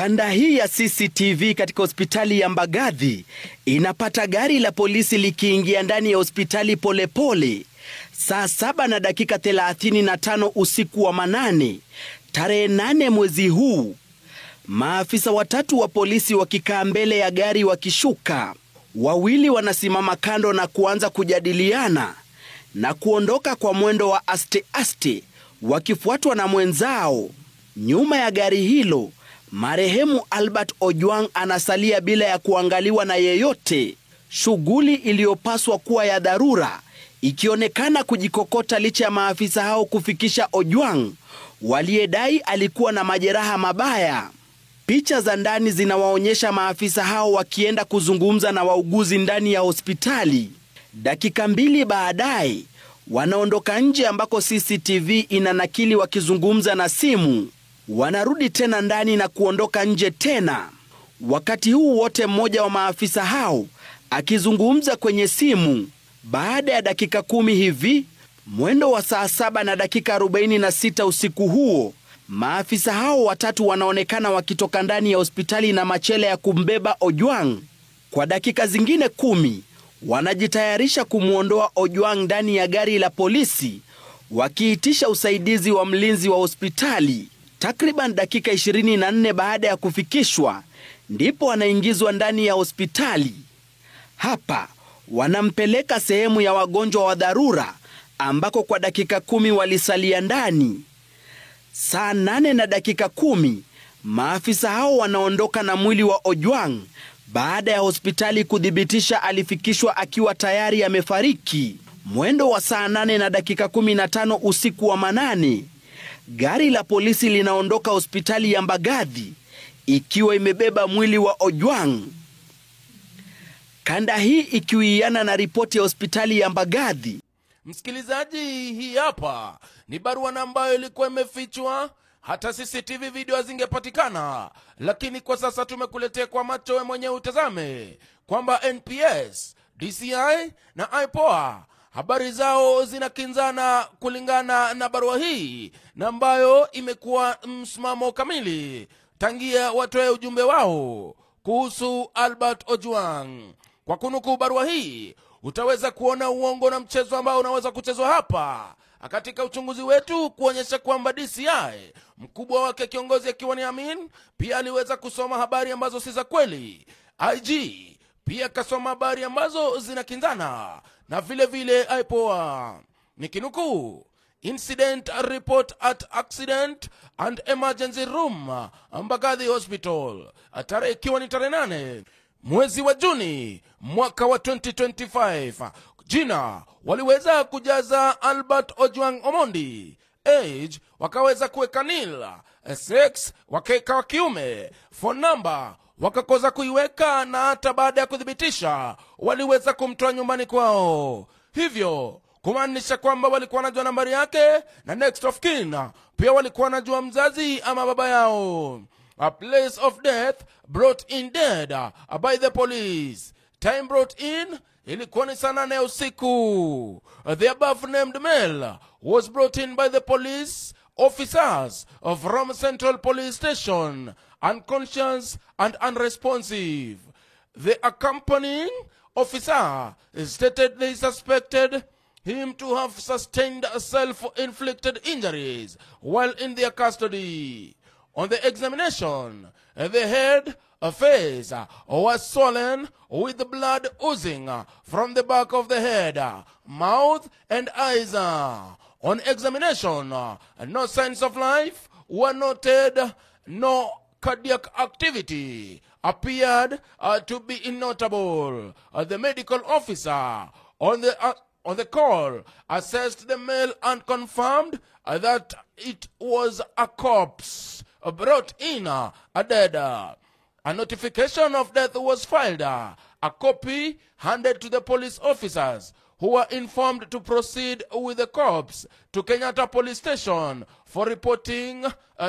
Kanda hii ya CCTV katika hospitali ya Mbagathi inapata gari la polisi likiingia ndani ya hospitali polepole saa 7:35 usiku wa manane tarehe 8 mwezi huu. Maafisa watatu wa polisi wakikaa mbele ya gari wakishuka. Wawili wanasimama kando na kuanza kujadiliana na kuondoka kwa mwendo wa aste wakifuatwa na mwenzao. Nyuma ya gari hilo, marehemu Albert Ojwang anasalia bila ya kuangaliwa na yeyote. Shughuli iliyopaswa kuwa ya dharura ikionekana kujikokota licha ya maafisa hao kufikisha Ojwang waliyedai alikuwa na majeraha mabaya. Picha za ndani zinawaonyesha maafisa hao wakienda kuzungumza na wauguzi ndani ya hospitali. Dakika 2 baadaye wanaondoka nje ambako CCTV inanakili wakizungumza na simu. Wanarudi tena ndani na kuondoka nje tena. Wakati huu wote mmoja wa maafisa hao akizungumza kwenye simu. Baada ya dakika 10 hivi, mwendo wa saa 7:46 usiku huo, maafisa hao watatu wanaonekana wakitoka ndani ya hospitali na machela ya kumbeba Ojwang. Kwa dakika zingine 10, wanajitayarisha kumuondoa Ojwang ndani ya gari la polisi, wakiitisha usaidizi wa mlinzi wa hospitali. Takriban dakika 24 baada ya kufikishwa, ndipo anaingizwa ndani ya hospitali. Hapa wanampeleka sehemu ya wagonjwa wa dharura ambako kwa dakika 10 walisalia ndani. Saa 8:10 maafisa hao wanaondoka na mwili wa Ojwang baada ya hospitali kudhibitisha alifikishwa akiwa tayari amefariki. Mwendo wa saa 8:15 usiku wa manane, gari la polisi linaondoka hospitali ya Mbagathi ikiwa imebeba mwili wa Ojwang. Kanda hii ikiwiana na ripoti ya hospitali ya Mbagathi. Msikilizaji, hii hapa ni barua ambayo ilikuwa imefichwa, hata CCTV video zingepatikana, lakini kwa sasa tumekuletea kwa macho wewe mwenyewe utazame kwamba NPS, DCI na IPOA habari zao zinakinzana kulingana na barua hii, na ambayo imekuwa msimamo kamili tangia watoe ujumbe wao kuhusu Albert Ojwang. Kwa kunukuu barua hii, utaweza kuona uongo na mchezo ambao unaweza kuchezwa hapa katika uchunguzi wetu, kuonyesha kwamba DCI mkubwa wake kiongozi akiwa ni Amin pia aliweza kusoma habari ambazo si za kweli. IG pia kasoma habari ambazo zinakinzana, na vile vile IPOA. Nikinukuu, incident report at accident and emergency room Mbagathi Hospital, tarehe ikiwa ni tarehe 8 mwezi wa Juni mwaka wa 2025. Jina waliweza kujaza Albert Ojwang Omondi, age wakaweza kuweka nil, sex wakaweka wa kiume, phone number wakakoza kuiweka, na hata baada ya kudhibitisha waliweza kumtoa nyumbani kwao. Hivyo kumaanisha kwamba walikuwa wanajua nambari yake, na next of kin pia walikuwa wanajua mzazi ama baba yao. A place of death brought in dead by the police. Time brought in ilikuwa ni saa 8 usiku. The above named male was brought in by the police officers from Central Police Station, unconscious and unresponsive. The accompanying officer stated they suspected him to have sustained self-inflicted injuries while in their custody. On the examination, the head, face was swollen with blood oozing from the back of the head, mouth and eyes. On examination, no signs of life were noted, no cardiac activity appeared to be notable. The medical officer on the call assessed the male and confirmed that it was a corpse brought in dead. A notification of death was filed. A copy handed to the police officers, who were informed to proceed with the corpse to Kenyatta Police Station for reporting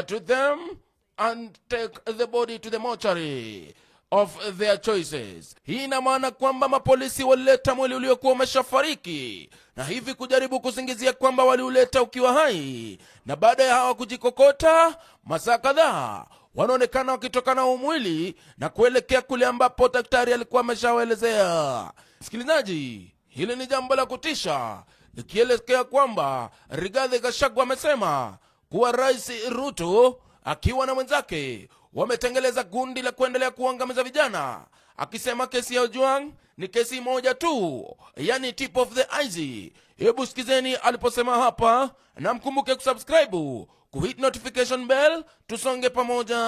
to them and take the body to the mortuary of their choices. Hii ina maana kwamba mapolisi walileta mwili uliokuwa umeshafariki, na hivi kujaribu kusingizia kwamba waliuleta ukiwa hai, na baada ya hawa kujikokota masaa kadhaa wanaonekana wakitokana umwili na kuelekea kule ambapo daktari alikuwa ameshawaelezea. Msikilizaji, hili ni jambo la kutisha, likielekea kwamba Rigathi Gachagua amesema kuwa Rais Ruto akiwa na mwenzake wametengeleza gundi la kuendelea kuangamiza vijana, akisema kesi ya Ojwang ni kesi moja tu, yani tip of the ice. Hebu sikizeni aliposema hapa, na mkumbuke kusubscribe, kuhit notification bell, tusonge pamoja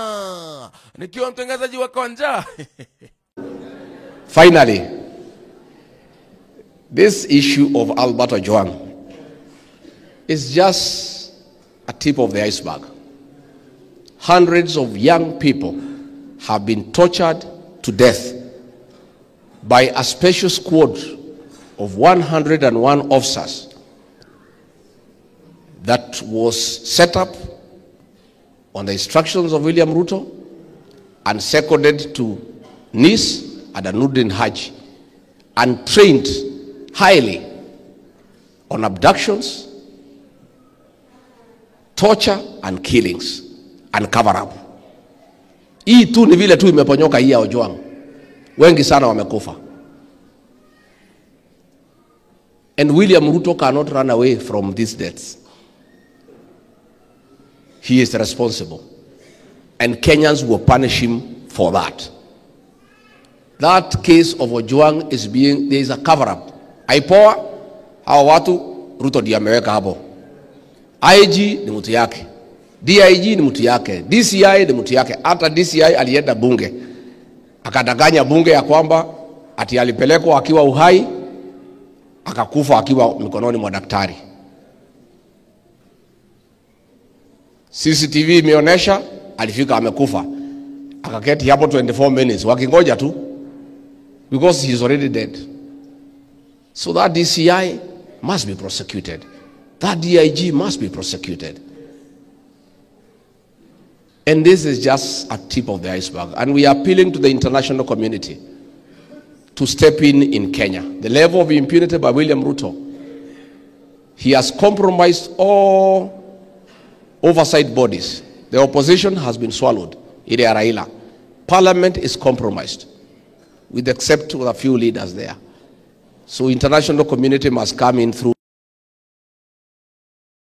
nikiwa mtangazaji wa Kwanja. Finally, this issue of Albert Ojwang is just a tip of the iceberg. Hundreds of young people have been tortured to death by a special squad of 101 officers that was set up on the instructions of William Ruto and seconded to NIS and Nurdin Haji, and trained highly on abductions, torture and killings and cover up. Hii tu ni vile tu imeponyoka hii ya Ojwang. Wengi sana wamekufa. And William Ruto cannot run away from these deaths. He is responsible. And Kenyans will punish him for that. That case of Ojwang is being, there is a cover up. IPOA, hawa watu Ruto ndiye ameweka hapo. IG ni mtu yake. DIG ni mtu yake. DCI ni mtu yake. Hata DCI alienda bunge, akadanganya bunge ya kwamba ati alipelekwa akiwa uhai, akakufa akiwa mikononi mwa daktari. CCTV imeonyesha alifika amekufa, akaketi hapo 24 minutes wakingoja tu, because he is already dead. So that DCI must be prosecuted. That DIG must be prosecuted. And this is just a tip of the iceberg. And we are appealing to the international community to step in Kenya. The level of impunity by William Ruto, he has compromised all oversight bodies. The opposition has been swallowed. Ile ya Raila. Parliament is compromised, with except a few leaders there. So international community must come in through